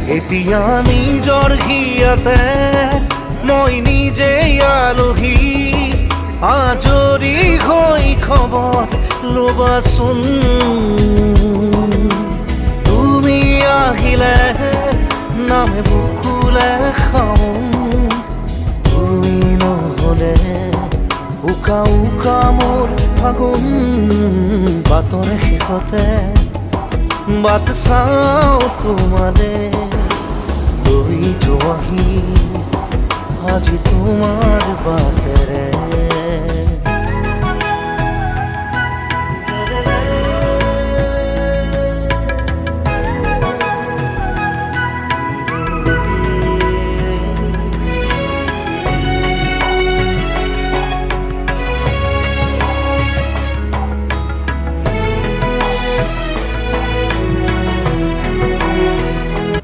এতিয়া নিজৰ হিয়াতে মই নিজেই আলহী আজৰি হৈ খবৰ ল'বাচোন তুমি আহিলে নামে বুকুলে খাওঁ তুমি নহ'লে উকা উকা মোৰ ফাগুন বাটৰ শেষতে বাট চাওঁ তোমাৰে লৈ যোৱাহি আজি তোমাৰ বাটেৰে